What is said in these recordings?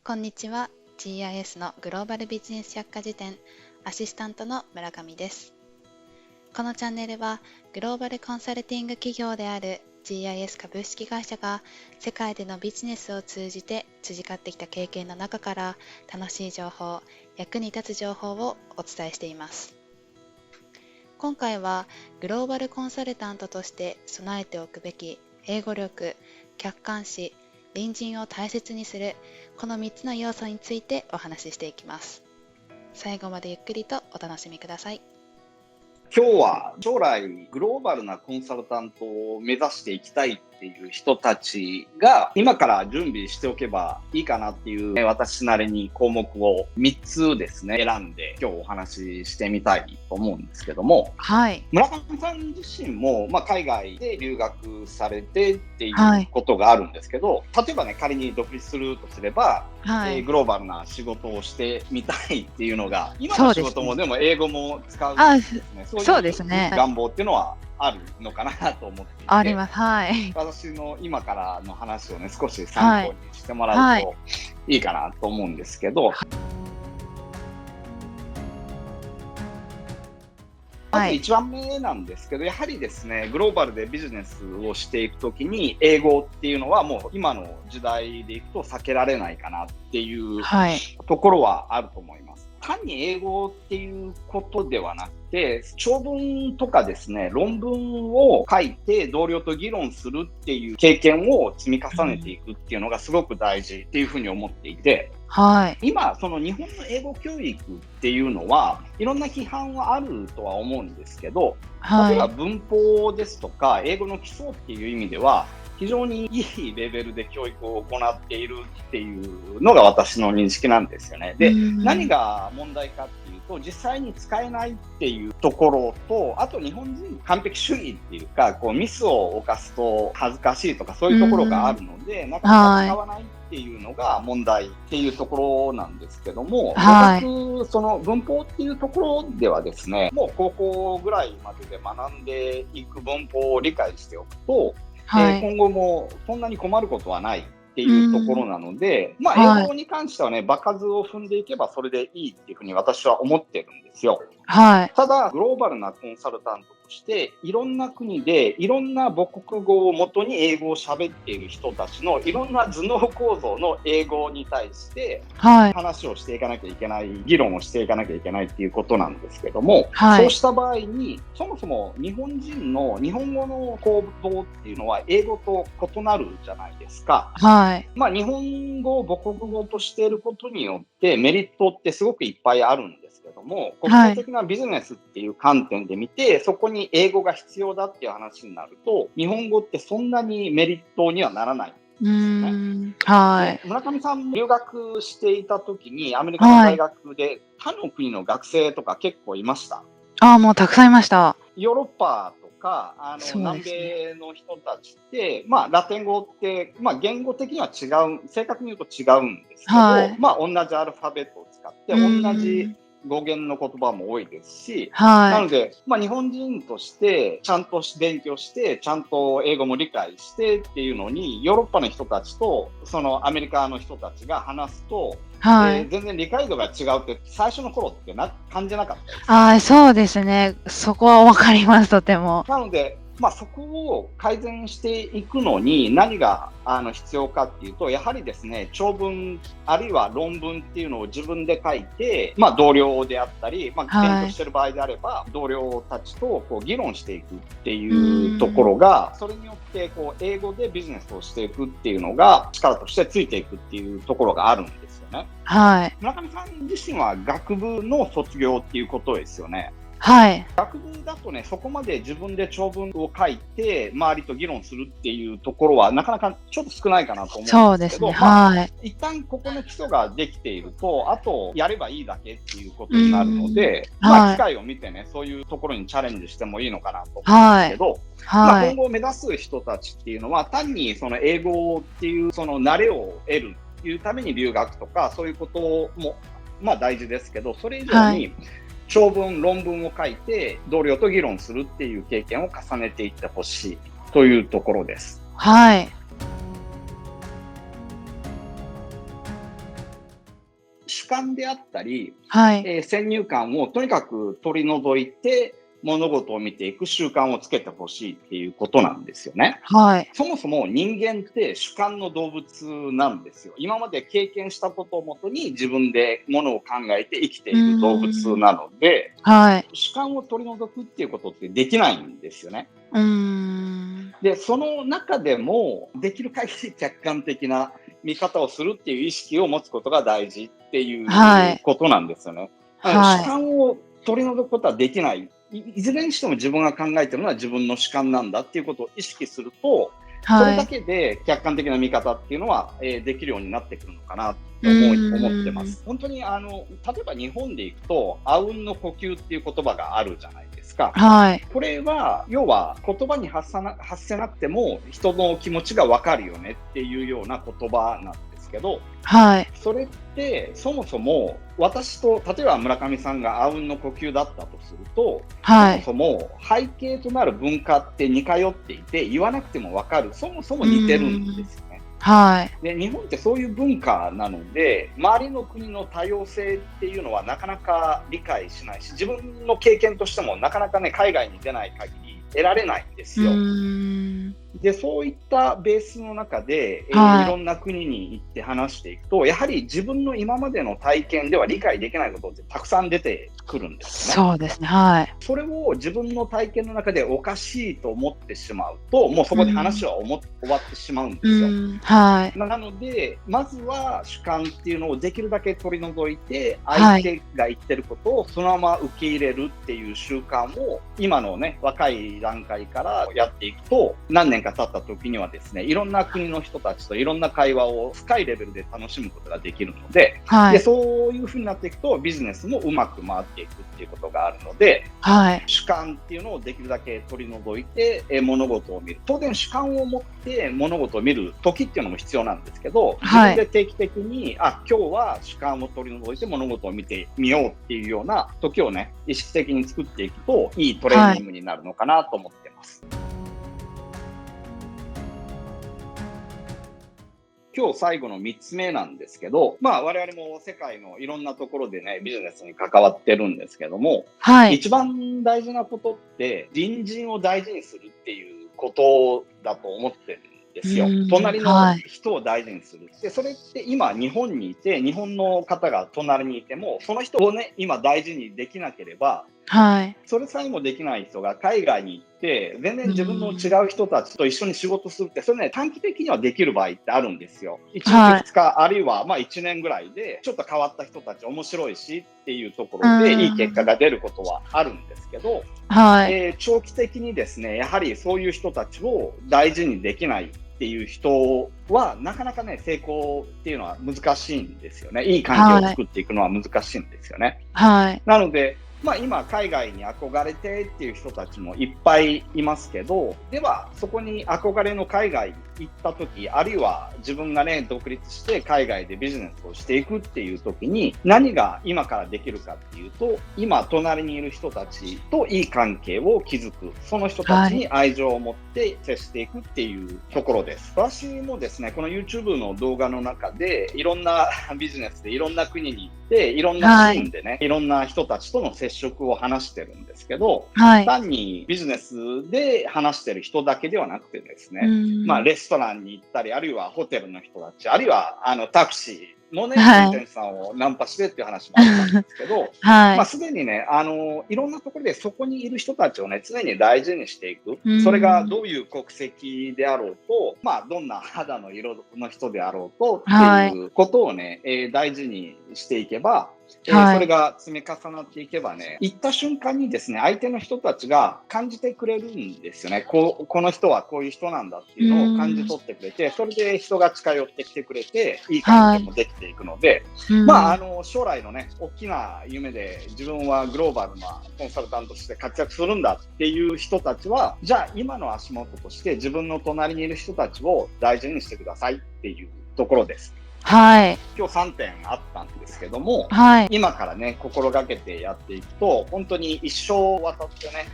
こんにちは。 GIS のグローバルビジネス百科事典アシスタントの村上です。このチャンネルはグローバルコンサルティング企業である GIS 株式会社が世界でのビジネスを通じて培ってきた経験の中から楽しい情報、役に立つ情報をお伝えしています。今回はグローバルコンサルタントとして備えておくべき英語力、客観視、隣人を大切にする、この3つの要素についてお話ししていきます。最後までゆっくりとお楽しみください。今日は将来グローバルなコンサルタントを目指していきたいっていう人たちが今から準備しておけばいいかなっていう私なりに項目を3つですね選んで今日お話ししてみたいと思うんですけども、はい、村上さん自身も、海外で留学されてっていうことがあるんですけど、例えばね仮に独立するとすれば、グローバルな仕事をしてみたいっていうのが今の仕事もでも英語も使うですね、そういう願望っていうのはあるのかなと思っていて、あります。はい。私の今からの話をね少し参考にしてもらうといいかなと思うんですけど、まず1番目なんですけど、やはりですねグローバルでビジネスをしていくときに英語っていうのはもう今の時代でいくと避けられないかなっていうところはあると思います。単に英語っていうことではなくて、長文とかですね、論文を書いて同僚と議論するっていう経験を積み重ねていくっていうのがすごく大事っていうふうに思っていて、今その日本の英語教育っていうのはいろんな批判はあるとは思うんですけど、例えば文法ですとか英語の基礎っていう意味では非常にいいレベルで教育を行っているっていうのが私の認識なんですよね。で、何が問題かっていうと、実際に使えないっていうところと、あと日本人完璧主義っていうか、ミスを犯すと恥ずかしいとかそういうところがあるので、なかなか使わないっていうのが問題っていうところなんですけども、僕その文法っていうところではですね、もう高校ぐらいまでで学んでいく文法を理解しておくと、今後もそんなに困ることはないっていうところなので、英語に関してはね、場数を踏んでいけばそれでいいっていうふうに私は思ってるんですよ。ただ、グローバルなコンサルタントとして、いろんな国でいろんな母国語をもとに英語を喋っている人たちのいろんな頭脳構造の英語に対して話をしていかなきゃいけない、議論をしていかなきゃいけないっていうことなんですけども、そうした場合に、そもそも日本人の日本語の構造っていうのは英語と異なるじゃないですか。日本語を母国語としていることによってメリットってすごくいっぱいあるんですけども、国際的なビジネスっていう観点で見て、そこに英語が必要だっていう話になると、日本語ってそんなにメリットにはならないんですよね。村上さん留学していた時にアメリカの大学で他の国の学生とか結構いました？もうたくさんいました。ヨーロッパとか南米の人たちって、ラテン語って、言語的には違う、正確に言うと違うんですけど、同じアルファベットを使って同じ語源の言葉も多いですし、なので、日本人としてちゃんと勉強してちゃんと英語も理解してっていうのに、ヨーロッパの人たちとそのアメリカの人たちが話すと、全然理解度が違うって最初の頃って感じなかったです。そうですね。そこはわかります、とても。なので、そこを改善していくのに何が必要かっていうと、やはりですね、長文あるいは論文っていうのを自分で書いて、同僚であったり、勉強してる場合であれば、同僚たちと議論していくっていうところが、それによって英語でビジネスをしていくっていうのが力としてついていくっていうところがあるんですよね。村上さん自身は学部の卒業っていうことですよね。学部だとね、そこまで自分で長文を書いて周りと議論するっていうところはなかなかちょっと少ないかなと思うんですけど、一旦ここの基礎ができていると、あとやればいいだけっていうことになるので、機会を見てね、そういうところにチャレンジしてもいいのかなと思うんですけど、今後目指す人たちっていうのは単にその英語っていうその慣れを得るっていうために留学とかそういうことも大事ですけど、それ以上に長文、論文を書いて同僚と議論するっていう経験を重ねていってほしいというところです。観であったり、先入観をとにかく取り除いて物事を見ていく習慣をつけてほしいっていうことなんですよね。そもそも人間って主観の動物なんですよ。今まで経験したことをもとに自分で物を考えて生きている動物なので、主観を取り除くっていうことってできないんですよね。で、その中でもできる限り客観的な見方をするっていう意識を持つことが大事っていうことなんですよね。主観を取り除くことはできない。いずれにしても自分が考えているのは自分の主観なんだっていうことを意識すると、それだけで客観的な見方っていうのは、できるようになってくるのかなと思ってます。本当に例えば日本でいくと、あうんの呼吸っていう言葉があるじゃないですか。これは要は言葉に発せなくても人の気持ちがわかるよねっていうような言葉なんですけど、それってそもそも私と例えば村上さんがあうんの呼吸だったとすると、そもそも背景となる文化って似通っていて、言わなくても分かる、そもそも似てるんですよね。で、日本ってそういう文化なので、周りの国の多様性っていうのはなかなか理解しないし、自分の経験としてもなかなかね、海外に出ない限り得られないんですよ。で、そういったベースの中で、いろんな国に行って話していくと、やはり自分の今までの体験では理解できないことってたくさん出てくるんですね。そうですね。それを自分の体験の中でおかしいと思ってしまうと、もうそこで話は終わってしまうんですよ。なので、まずは主観っていうのをできるだけ取り除いて、相手が言ってることをそのまま受け入れるっていう習慣を、今のね、若い段階からやっていくと、何年か経った時にはですね、いろんな国の人たちといろんな会話を深いレベルで楽しむことができるので、でそういう風になっていくとビジネスもうまく回っていくっていうことがあるので、主観っていうのをできるだけ取り除いて物事を見る。当然主観を持って物事を見る時っていうのも必要なんですけど、自分で定期的に今日は主観を取り除いて物事を見てみようっていうような時をね、意識的に作っていくといいトレーニングになるのかなと思ってます。今日最後の3つ目なんですけど、我々も世界のいろんなところでね、ビジネスに関わってるんですけども、一番大事なことって隣人を大事にするっていうことだと思ってるんですよ。隣の人を大事にする。で、それって今日本にいて、日本の方が隣にいても、その人をね、今大事にできなければ、それさえもできない人が海外に行って全然自分の違う人たちと一緒に仕事するって、それね、短期的にはできる場合ってあるんですよ。1日2日、あるいは1年ぐらいでちょっと変わった人たち面白いしっていうところでいい結果が出ることはあるんですけど、長期的にですね、やはりそういう人たちを大事にできないっていう人はなかなかね、成功っていうのは難しいんですよね。いい関係を作っていくのは難しいんですよね。なので今海外に憧れてっていう人たちもいっぱいいますけど、ではそこに憧れの海外行った時、あるいは自分がね、独立して海外でビジネスをしていくっていう時に何が今からできるかっていうと、今隣にいる人たちといい関係を築く、その人たちに愛情を持って接していくっていうところです。私もですね、この YouTube の動画の中でいろんなビジネスでいろんな国に行っていろんなシーンでね、いろんな人たちとの接触を話してるんですけど、単にビジネスで話してる人だけではなくてですね、レストランに行ったり、あるいはホテルの人たち、あるいはタクシーのね、運転手さんをナンパしてっていう話もあったんですけど、すでにね、いろんなところでそこにいる人たちをね、常に大事にしていく。それがどういう国籍であろうと、どんな肌の色の人であろうとっていうことをね、大事にしていけば、それが積み重なっていけばね、行った瞬間にですね、相手の人たちが感じてくれるんですよね。この人はこういう人なんだっていうのを感じ取ってくれて、それで人が近寄ってきてくれて、いい関係もできていくので、将来のね、大きな夢で自分はグローバルなコンサルタントとして活躍するんだっていう人たちは、じゃあ今の足元として自分の隣にいる人たちを大事にしてくださいっていうところです。今日3点あったんですけども、今からね、心がけてやっていくと、本当に一生渡ってね、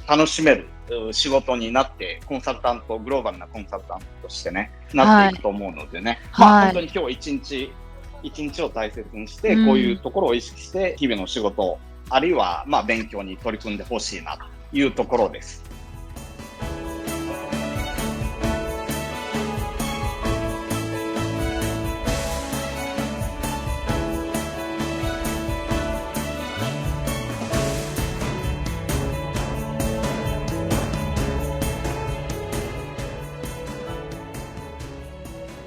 楽しめる仕事になって、グローバルなコンサルタントとしてね、なっていくと思うのでね、本当に今日一日、一日を大切にして、こういうところを意識して日々の仕事、あるいは勉強に取り組んでほしいなというところです。